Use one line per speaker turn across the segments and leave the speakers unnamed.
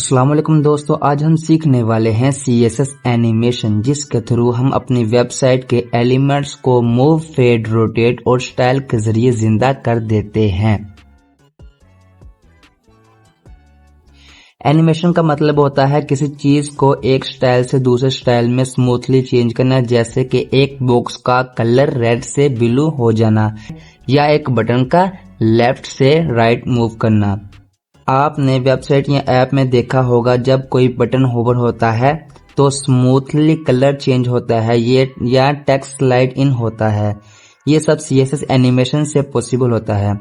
अस्सलाम वालेकुम दोस्तों, आज हम सीखने वाले हैं CSS एनिमेशन, जिसके थ्रू हम अपनी वेबसाइट के एलिमेंट्स को मूव, फेड, रोटेट और स्टाइल के जरिए जिंदा कर देते हैं। एनिमेशन का मतलब होता है किसी चीज को एक स्टाइल से दूसरे स्टाइल में स्मूथली चेंज करना, जैसे कि एक बॉक्स का कलर रेड से ब्लू हो जाना या एक बटन का लेफ्ट से राइट मूव करना। आपने वेबसाइट या ऐप में देखा होगा, जब कोई बटन होवर होता है तो स्मूथली कलर चेंज होता है ये या टेक्स्ट स्लाइड इन होता है। ये सब CSS एनिमेशन से पॉसिबल होता है।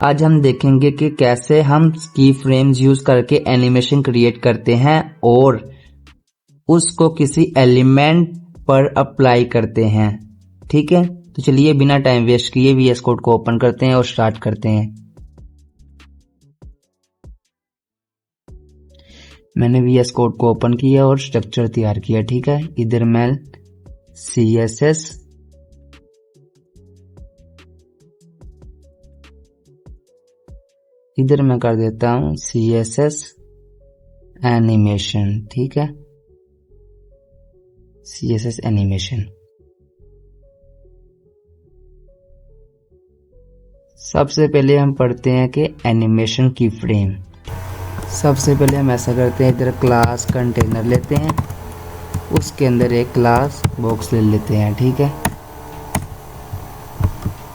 आज हम देखेंगे कि कैसे हम की फ्रेम्स यूज करके एनिमेशन क्रिएट करते हैं और उसको किसी एलिमेंट पर अप्लाई करते हैं। ठीक है, तो चलिए बिना टाइम वेस्ट किए VS कोड को ओपन करते हैं और स्टार्ट करते हैं। मैंने VS कोड को ओपन किया और स्ट्रक्चर तैयार किया। ठीक है, इधर मैं CSS इधर मैं कर देता हूं CSS एनिमेशन। ठीक है, CSS एनिमेशन। सबसे पहले हम पढ़ते हैं कि एनिमेशन की फ्रेम। सबसे पहले हम ऐसा करते हैं, इधर क्लास कंटेनर लेते हैं, उसके अंदर एक क्लास बॉक्स ले लेते हैं। ठीक है,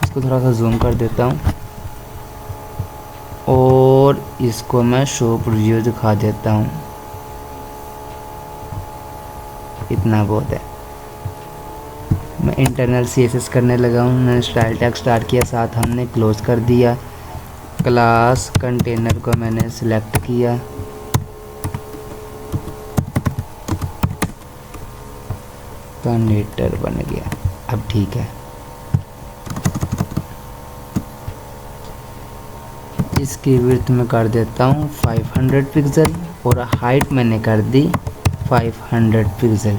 इसको थोड़ा सा जूम कर देता हूं और इसको मैं शो प्रीव्यू दिखा देता हूं। इतना बहुत है। मैं इंटरनल CSS करने लगा हूं। मैंने स्टाइल टैग स्टार्ट किया, साथ हमने क्लोज कर दिया। क्लास कंटेनर को मैंने सिलेक्ट किया, कंटेनर बन गया। अब ठीक है, इसकी विड्थ में कर देता हूँ 500 पिक्सल और हाइट मैंने कर दी 500 पिक्सल।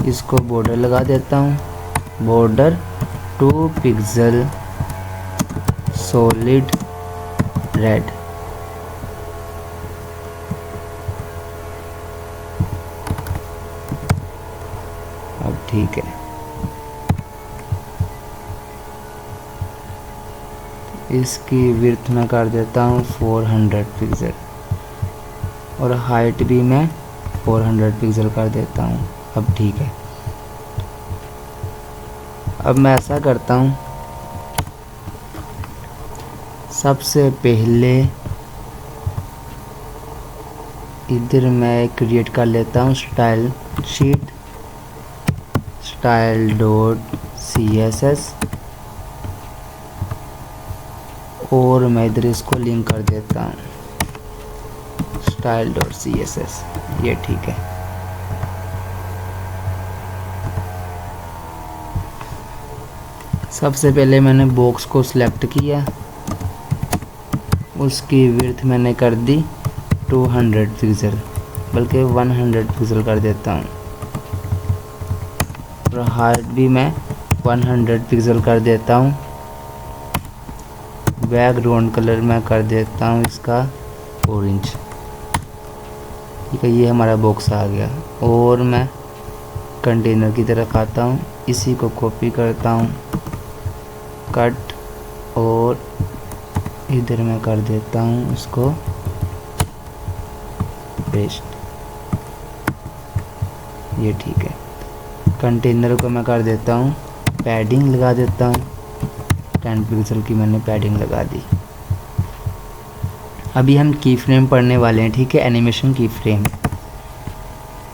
इसको बॉर्डर लगा देता हूँ, बॉर्डर 2 पिक्सल सॉलिड रेड। अब ठीक है, इसकी विड्थ में कर देता हूँ 400 पिक्सल और हाइट भी मैं 400 पिक्सल कर देता हूँ। अब ठीक है, अब मैं ऐसा करता हूँ, सबसे पहले इधर मैं क्रिएट कर लेता हूँ style sheet, style dot CSS, और मैं इधर इसको लिंक कर देता हूँ स्टाइल डॉट CSS। ये ठीक है। सबसे पहले मैंने बॉक्स को सिलेक्ट किया, उसकी विड्थ मैंने कर दी 200 पिक्सल, बल्कि 100 पिक्सल कर देता हूँ, और हाइट भी मैं 100 पिक्सल कर देता हूँ। बैकग्राउंड कलर मैं कर देता हूँ इसका ऑरेंज। ठीक है, ये हमारा बॉक्स आ गया। और मैं कंटेनर की तरफ आता हूँ, इसी को कॉपी करता हूँ, कट, और इधर मैं कर देता हूँ इसको पेस्ट। ये ठीक है। कंटेनर को मैं कर देता हूँ पैडिंग लगा देता हूँ, 10 पिक्सल की मैंने पैडिंग लगा दी। अभी हम की फ्रेम पढ़ने वाले हैं। ठीक है, एनिमेशन की फ्रेम।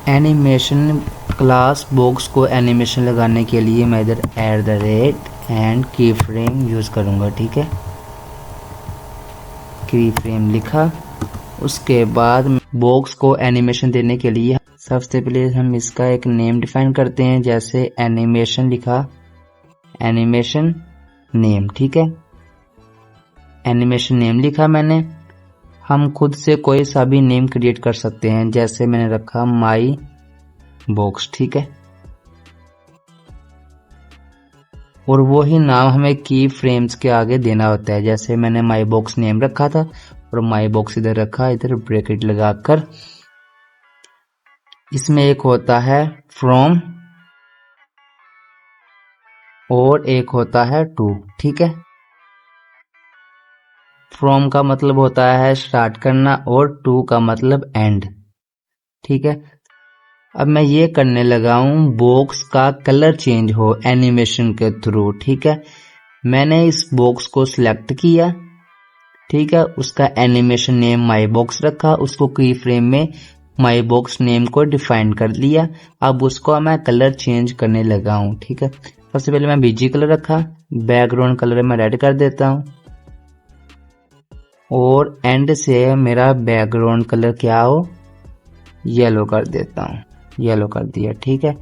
एनिमेशन क्लास बॉक्स को एनिमेशन लगाने के लिए मैं इधर @ एंड की फ्रेम यूज़ करूँगा। ठीक है, की फ्रेम लिखा, उसके बाद बॉक्स को एनिमेशन देने के लिए सबसे पहले हम इसका एक नेम डिफाइन करते हैं, जैसे एनिमेशन लिखा, एनिमेशन नेम। ठीक है, एनिमेशन नेम लिखा मैंने। हम खुद से कोई सा भी नेम क्रिएट कर सकते हैं, जैसे मैंने रखा माई बॉक्स। ठीक है, और वही नाम हमें की फ्रेम्स के आगे देना होता है। जैसे मैंने माई बॉक्स नेम रखा था और माई बॉक्स इधर रखा, इधर ब्रैकेट लगाकर। इसमें एक होता है फ्रॉम और एक होता है टू, ठीक है। फ्रॉम का मतलब होता है स्टार्ट करना और टू का मतलब एंड, ठीक है। अब मैं ये करने लगा हूं बॉक्स का कलर चेंज हो एनिमेशन के थ्रू, ठीक है। मैंने इस बॉक्स को सिलेक्ट किया, ठीक है, उसका एनिमेशन नेम माई बॉक्स रखा, उसको की फ्रेम में माई बॉक्स नेम को डिफाइन कर लिया। अब उसको मैं कलर चेंज करने लगा हूं, ठीक है। सबसे पहले मैं बीजी कलर रखा, बैकग्राउंड कलर मैं रेड कर देता हूं और एंड से मेरा बैकग्राउंड कलर क्या हो, येलो कर देता हूं, येलो कर दिया, ठीक है।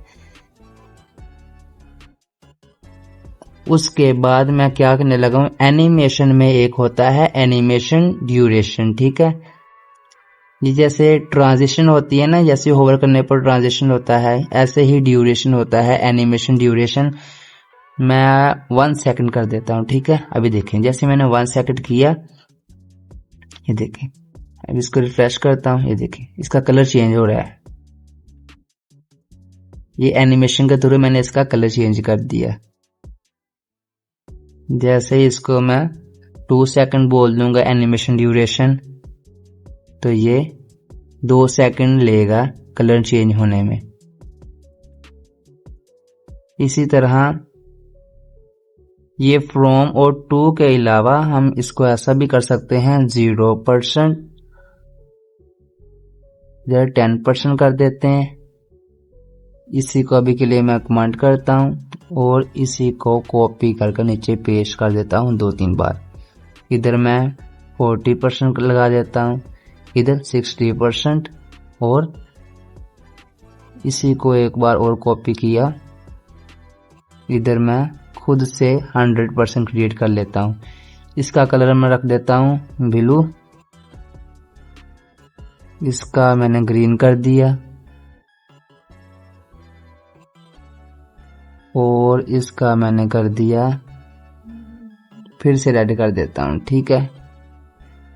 उसके बाद मैं क्या करने लगा हूं, एनिमेशन में एक होता है एनिमेशन ड्यूरेशन, ठीक है। ये जैसे ट्रांजिशन होती है ना, जैसे होवर करने पर ट्रांजिशन होता है, ऐसे ही ड्यूरेशन होता है एनिमेशन ड्यूरेशन। मैं 1 सेकंड कर देता हूं, ठीक है। अभी देखें, जैसे मैंने 1 सेकंड किया, ये देखें, अब इसको रिफ्रेश करता हूं, ये देखें इसका कलर चेंज हो रहा है। ये एनिमेशन के थ्रू मैंने इसका कलर चेंज कर दिया। जैसे ही इसको मैं 2 सेकंड बोल दूंगा एनिमेशन ड्यूरेशन, तो ये 2 सेकंड लेगा कलर चेंज होने में। इसी तरह ये फ्रॉम और टू के अलावा हम इसको ऐसा भी कर सकते हैं 0%, इधर 10% कर देते हैं। इसी को अभी के लिए मैं कमेंट करता हूं और इसी को कॉपी करके नीचे पेस्ट कर देता हूं 2-3 बार। इधर मैं 40% लगा देता हूं, इधर 60%, और इसी को एक बार और कॉपी किया, इधर मैं खुद से 100% क्रिएट कर लेता हूं। इसका कलर मैं रख देता हूं ब्लू, इसका मैंने ग्रीन कर दिया और इसका मैंने कर दिया, फिर से रेड कर देता हूं, ठीक है।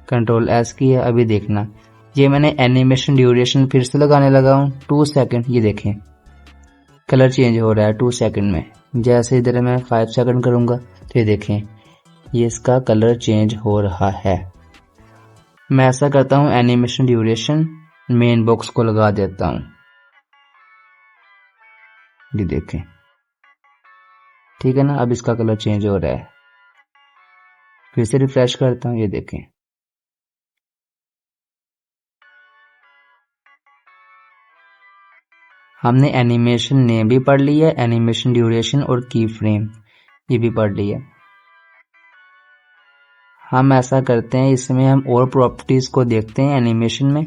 कंट्रोल एस किया। अभी देखना, ये मैंने एनिमेशन ड्यूरेशन फिर से लगाने लगा हूं 2 सेकंड। ये देखें कलर चेंज हो रहा है 2 सेकंड में। जैसे इधर मैं 5 सेकंड करूंगा तो ये देखें ये इसका कलर चेंज हो रहा है। मैं ऐसा करता हूं एनिमेशन ड्यूरेशन मेन बॉक्स को लगा देता हूं, ये देखें, ठीक है ना। अब इसका कलर चेंज हो रहा है, फिर से रिफ्रेश करता हूं, ये देखें। हमने एनिमेशन नेम भी पढ़ लिया, एनिमेशन ड्यूरेशन और की फ्रेम ये भी पढ़ लिया। हम ऐसा करते हैं, इसमें हम और प्रॉपर्टीज को देखते हैं एनिमेशन में।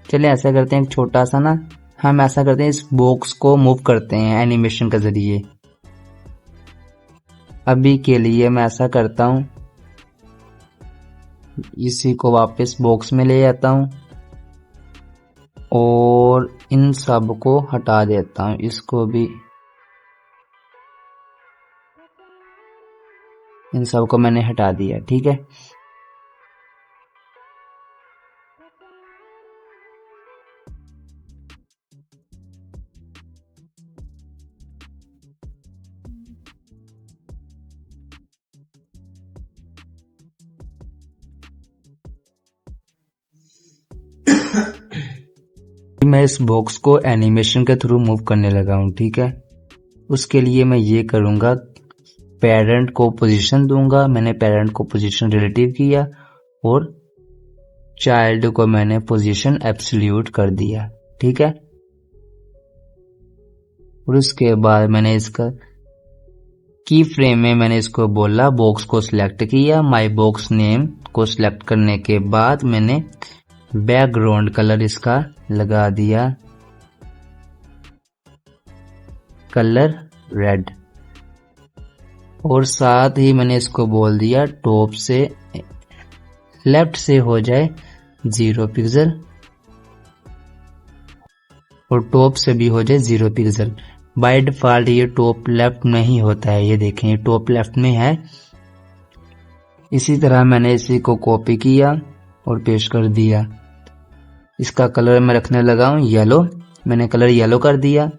चलिए ऐसा करते हैं, एक छोटा सा ना, हम ऐसा करते हैं इस बॉक्स को मूव करते हैं एनिमेशन के जरिए। अभी के लिए मैं ऐसा करता हूं, इसी को वापस बॉक्स में ले जाता हूं और इन सब को हटा देता हूं, इसको भी, इन सब को मैंने हटा दिया, ठीक है। मैं इस बॉक्स को एनिमेशन के थ्रू मूव करने लगा हूं, ठीक है। उसके लिए मैं ये करूंगा, पेरेंट को पोजीशन दूंगा। मैंने पेरेंट को पोजीशन रिलेटिव किया और चाइल्ड को मैंने पोजीशन एब्सोल्यूट कर दिया, ठीक है। और उसके बाद मैंने इसका की फ्रेम में मैंने इसको बोला, बॉक्स को सिलेक्ट किया, माई बॉक्स नेम को सिलेक्ट करने के बाद मैंने बैकग्राउंड कलर इसका लगा दिया, कलर रेड, और साथ ही मैंने इसको बोल दिया टॉप से लेफ्ट से हो जाए 0 पिक्सल और टॉप से भी हो जाए 0 पिक्सल। बाय डिफॉल्ट ये टॉप लेफ्ट में ही होता है, ये देखें ये टॉप लेफ्ट में है। इसी तरह मैंने इसी को कॉपी किया और पेस्ट कर दिया। इसका कलर मैं रखने लगा हूँ येलो, मैंने कलर येलो कर दिया।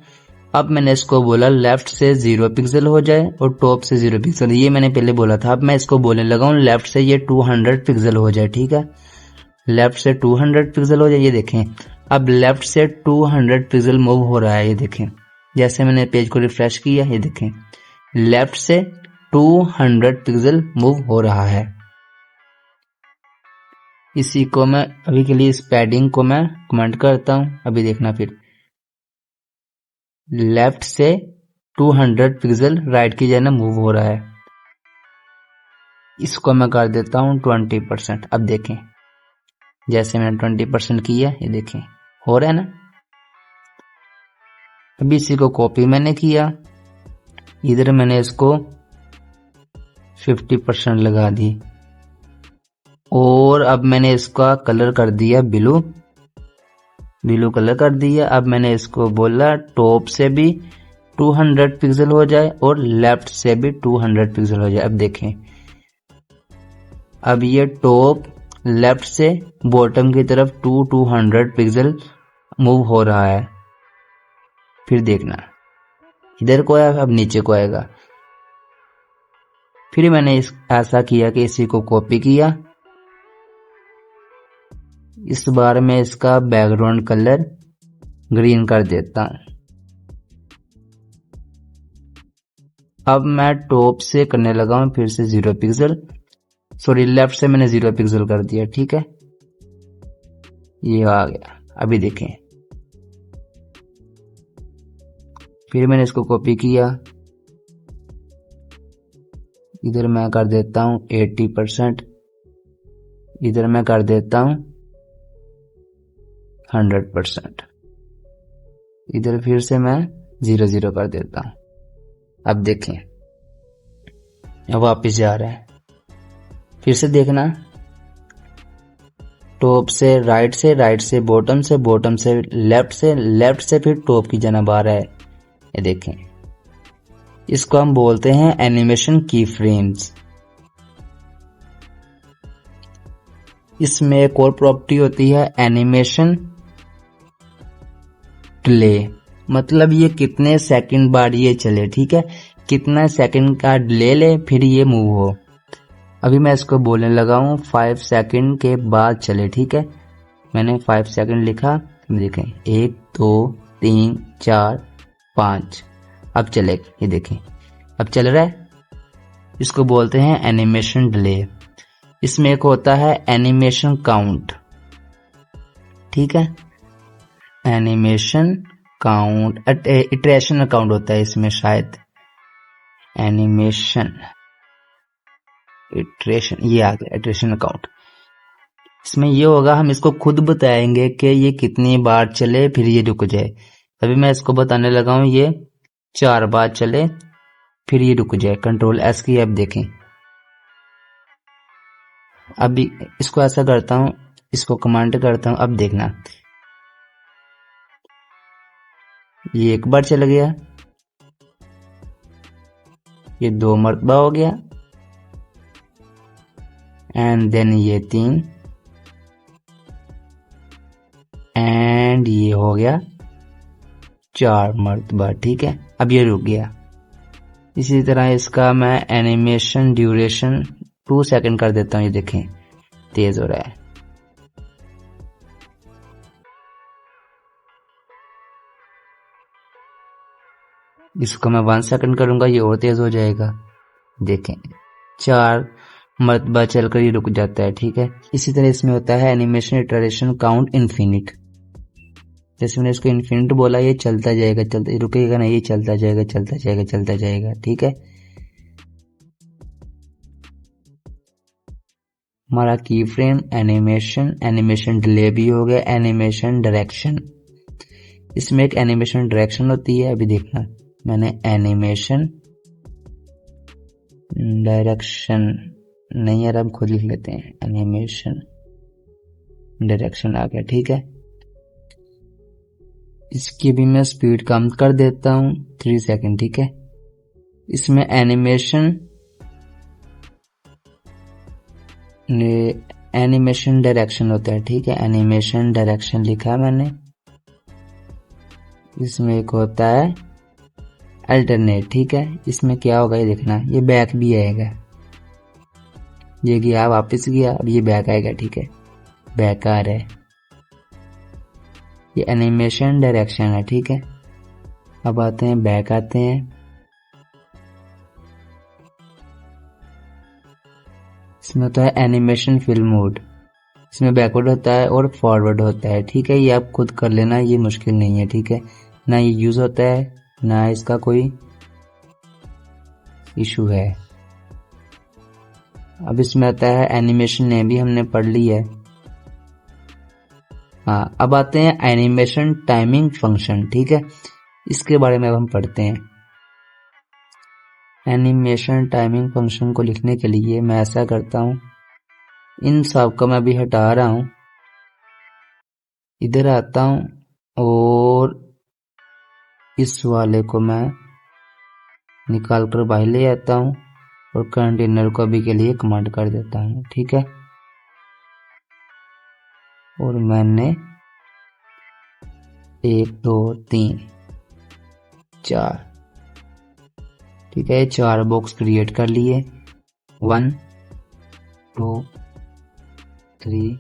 अब मैंने इसको बोला लेफ्ट से 0 पिक्सल हो जाए और टॉप से 0 पिक्सल, ये मैंने पहले बोला था। अब मैं इसको बोलने लगा हूँ लेफ्ट से ये 200 पिक्सल हो जाए, ठीक है, लेफ्ट से 200 पिक्सल हो जाए। ये देखें अब लेफ्ट से 200 पिक्सल मूव हो रहा है, ये देखें जैसे मैंने पेज को रिफ्रेश किया, ये देखें लेफ्ट से 200 पिक्सल मूव हो रहा है। इसी को मैं अभी के लिए इस पैडिंग को मैं कमेंट करता हूं, अभी देखना फिर लेफ्ट से 200 पिक्सल राइट की जाने मूव हो रहा है। इसको मैं कर देता हूं 20%। अब देखें जैसे मैंने 20% किया, ये देखें हो रहा है ना। अभी इसी को कॉपी मैंने किया, इधर मैंने इसको 50% लगा दी और अब मैंने इसका कलर कर दिया ब्लू, ब्लू कलर कर दिया। अब मैंने इसको बोला टॉप से भी 200 पिक्सल हो जाए और लेफ्ट से भी 200 पिक्सल हो जाए। अब देखें अब ये टॉप लेफ्ट से बॉटम की तरफ 200 पिक्सल मूव हो रहा है। फिर देखना इधर को आया, अब नीचे को आएगा। फिर मैंने ऐसा किया कि इसी को कॉपी किया, इस बार मैं इसका बैकग्राउंड कलर ग्रीन कर देता हूं। अब मैं टॉप से करने लगा हूं फिर से 0 पिक्सल, सॉरी लेफ्ट से मैंने 0 पिक्सल कर दिया, ठीक है ये आ गया। अभी देखें फिर मैंने इसको कॉपी किया, इधर मैं कर देता हूं 80%, इधर मैं कर देता हूं 100%, इधर फिर से मैं 0 कर देता हूं। अब देखें अब वापिस जा रहा है, फिर से देखना टॉप से राइट से, राइट से बॉटम से, बॉटम से लेफ्ट से, लेफ्ट से फिर टॉप की जानब आ रहा है। ये देखें इसको हम बोलते हैं एनिमेशन की फ्रेम्स। इसमें एक और प्रॉपर्टी होती है एनिमेशन डिले, मतलब ये कितने सेकंड बाद ये चले, ठीक है कितना सेकंड का डिले ले फिर ये मूव हो। अभी मैं इसको बोलने लगा हूं 5 सेकंड के बाद चले, ठीक है मैंने 5 सेकंड लिखा, देखें 1 2 3 4 5 अब चले, ये देखें अब चल रहा है। इसको बोलते हैं एनिमेशन डिले। इसमें एक होता है एनिमेशन काउंट, ठीक है एनिमेशन काउंट, इटरेशन काउंट होता है इसमें शायद, एनिमेशन इटरेशन, ये आ गया इटरेशन काउंट। इसमें ये होगा हम इसको खुद बताएंगे कि ये कितनी बार चले फिर ये रुक जाए। अभी मैं इसको बताने लगा हूं ये 4 बार चले फिर ये रुक जाए, कंट्रोल एस की। अब देखें अभी इसको ऐसा करता हूं, इसको कमांड करता हूं, अब देखना ये 1 बार चल गया, ये 2 मरतबा हो गया एंड देन ये 3 एंड ये हो गया 4 मरतबा, ठीक है अब ये रुक गया। इसी तरह इसका मैं एनिमेशन ड्यूरेशन 2 सेकंड कर देता हूं, ये देखें तेज हो रहा है। इसको मैं 1 सेकंड करूंगा, ये और तेज हो जाएगा। देखें 4 मरतबा चलकर ये रुक जाता है, ठीक है। इसी तरह इसमें होता है एनिमेशन इटरेशन काउंट इनफिनिट। जैसे मैंने इसको इनफिनिट बोला, ये चलता जाएगा, चलता रुकेगा नहीं, ये चलता जाएगा चलता जाएगा चलता जाएगा, ठीक है। हमारा की फ्रेम एनिमेशन, एनिमेशन डिले भी हो गया, एनिमेशन डायरेक्शन। इसमें एक एनिमेशन डायरेक्शन होती है, अभी देखना मैंने एनिमेशन डायरेक्शन नहीं यार, हम खुद लिख लेते हैं एनिमेशन डायरेक्शन आ गया, ठीक है। इसकी भी मैं स्पीड कम कर देता हूँ 3 सेकंड, ठीक है। इसमें एनिमेशन डायरेक्शन होता है, ठीक है। एनिमेशन डायरेक्शन लिखा है मैंने। इसमें एक होता है अल्टरनेट, ठीक है। इसमें क्या होगा ये देखना, ये बैक भी आएगा। ये गया, वापस गया, अब ये बैक आएगा, ठीक है। बैक आ रहा है, ये एनिमेशन डायरेक्शन है, ठीक है। अब आते हैं बैक, आते हैं। इसमें होता है एनिमेशन फिल्म मोड। इसमें बैकवर्ड होता है और फॉरवर्ड होता है, ठीक है। ये आप खुद कर लेना, ये मुश्किल नहीं है, ठीक है। ना ये यूज होता है, ना इसका कोई इशू है। अब इसमें आता है एनिमेशन नेम, भी हमने पढ़ ली है। हाँ, अब आते हैं एनिमेशन टाइमिंग फंक्शन, ठीक है। इसके बारे में अब हम पढ़ते हैं। एनिमेशन टाइमिंग फंक्शन को लिखने के लिए मैं ऐसा करता हूँ, इन सब को मैं अभी हटा रहा हूँ, इधर आता हूँ और इस वाले को मैं निकाल कर बाहर ले आता हूँ और कंटेनर को अभी के लिए कमांड कर देता हूँ, ठीक है। और मैंने 1 2 3 4, ठीक है, 4 बॉक्स क्रिएट कर लिए। 1 2 3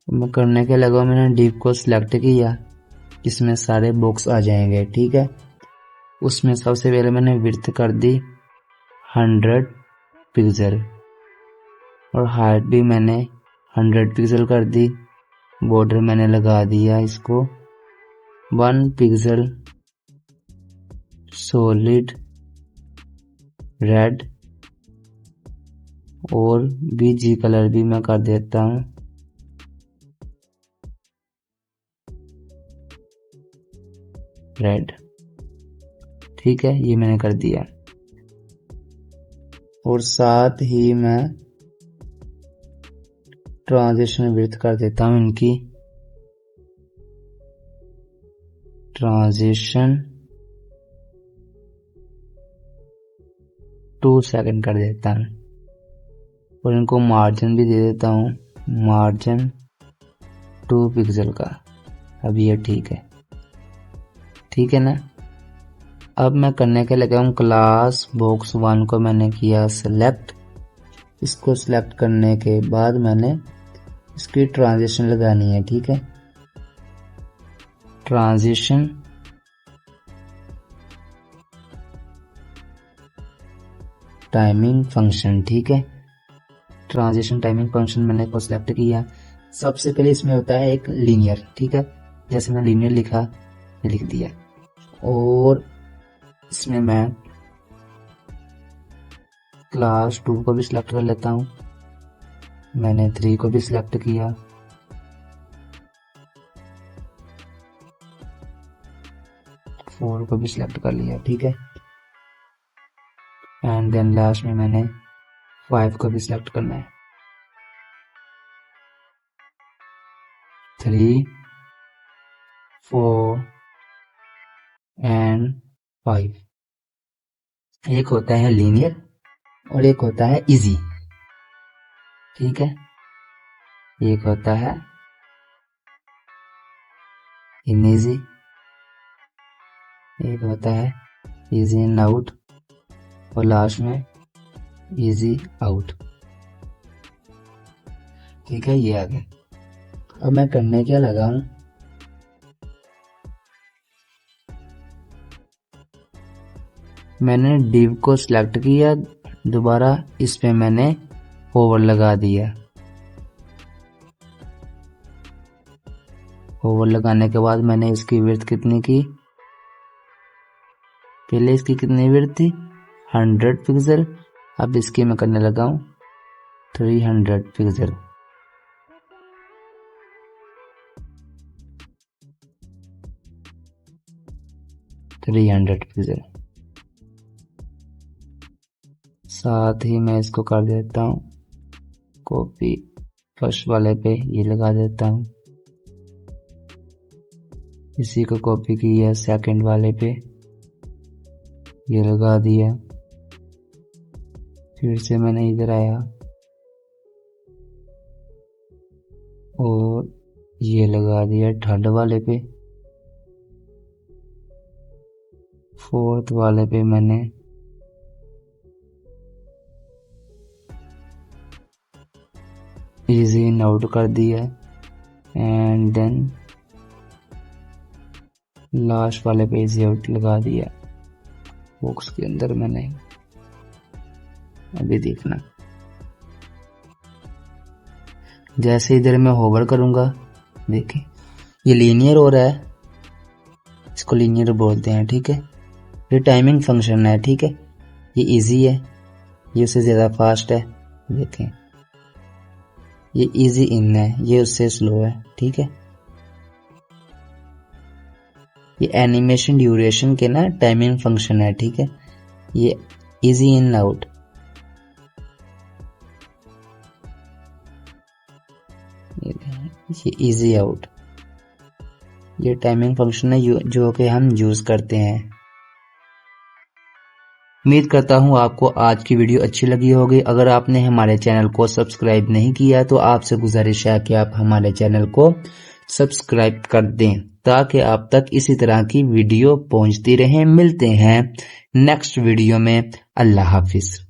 मैं करने के लगा, मैंने डिव को सिलेक्ट किया, इसमें सारे बॉक्स आ जाएंगे, ठीक है। उसमें सबसे पहले मैंने विड्थ कर दी 100 पिक्सल और हाइट भी मैंने 100 पिक्सल कर दी। बॉर्डर मैंने लगा दिया इसको 1 पिक्सल सॉलिड रेड और बीजी कलर भी मैं कर देता हूँ रेड, ठीक है। ये मैंने कर दिया और साथ ही मैं ट्रांजिशन विड्थ कर देता हूँ इनकी, ट्रांजिशन 2 सेकंड कर देता हूँ और इनको मार्जिन भी दे देता हूँ, मार्जिन 2 पिक्सल का। अब ये ठीक है, ठीक है ना। अब मैं करने के लगा हूँ क्लास बॉक्स 1 को मैंने किया सेलेक्ट। इसको सिलेक्ट करने के बाद मैंने इसकी ट्रांजिशन लगानी है, ठीक है। ट्रांजिशन टाइमिंग फंक्शन, ठीक है। ट्रांजिशन टाइमिंग फंक्शन मैंने को सिलेक्ट किया। सबसे पहले इसमें होता है एक लीनियर, ठीक है। जैसे मैं लीनियर लिखा, लिख दिया। और इसमें मैं क्लास 2 को भी सिलेक्ट कर लेता हूँ, मैंने 3 को भी सिलेक्ट किया, फोर को भी सिलेक्ट कर लिया, ठीक है। एंड देन लास्ट में मैंने 5 को भी सिलेक्ट करना है। 3 4 एंड 5। एक होता है लीनियर और एक होता है इजी, ठीक है। एक होता है इन इजी, एक होता है इजी इन आउट और लास्ट में इजी आउट, ठीक है। ये आ गया। अब मैं करने क्या लगा हूं, मैंने डिव को सिलेक्ट किया, दोबारा इस पे मैंने ओवर लगा दिया। ओवर लगाने के बाद मैंने इसकी विड्थ कितनी की, पहले इसकी कितनी विड्थ थी 100 पिक्सल, अब इसकी मैं करने लगा हूं 300 पिक्सल। साथ ही मैं इसको कर देता हूँ कॉपी, फर्स्ट वाले पे ये लगा देता हूँ, इसी को कॉपी किया सेकंड वाले पे ये लगा दिया, फिर से मैंने इधर आया और ये लगा दिया थर्ड वाले पे, फोर्थ वाले पे मैंने इजी इन आउट कर दिया एंड देन लास्ट वाले पे इजी आउट लगा दिया बॉक्स के अंदर मैंने। अभी देखना, जैसे इधर मैं होवर करूंगा, देखिए ये लीनियर हो रहा है, इसको लीनियर बोलते हैं, ठीक है। ये टाइमिंग फंक्शन है, ठीक है। ये इजी है, ये उससे ज़्यादा फास्ट है, देखें ये इजी इन है, ये उससे स्लो है, ठीक है। ये एनिमेशन ड्यूरेशन के ना टाइमिंग फंक्शन है, ठीक है। ये इजी इन आउट, ये इजी आउट, ये टाइमिंग फंक्शन है जो कि हम यूज करते हैं। उम्मीद करता हूँ आपको आज की वीडियो अच्छी लगी होगी। अगर आपने हमारे चैनल को सब्सक्राइब नहीं किया तो आपसे गुजारिश है कि आप हमारे चैनल को सब्सक्राइब कर दें ताकि आप तक इसी तरह की वीडियो पहुंचती रहे। मिलते हैं नेक्स्ट वीडियो में। अल्लाह हाफिज।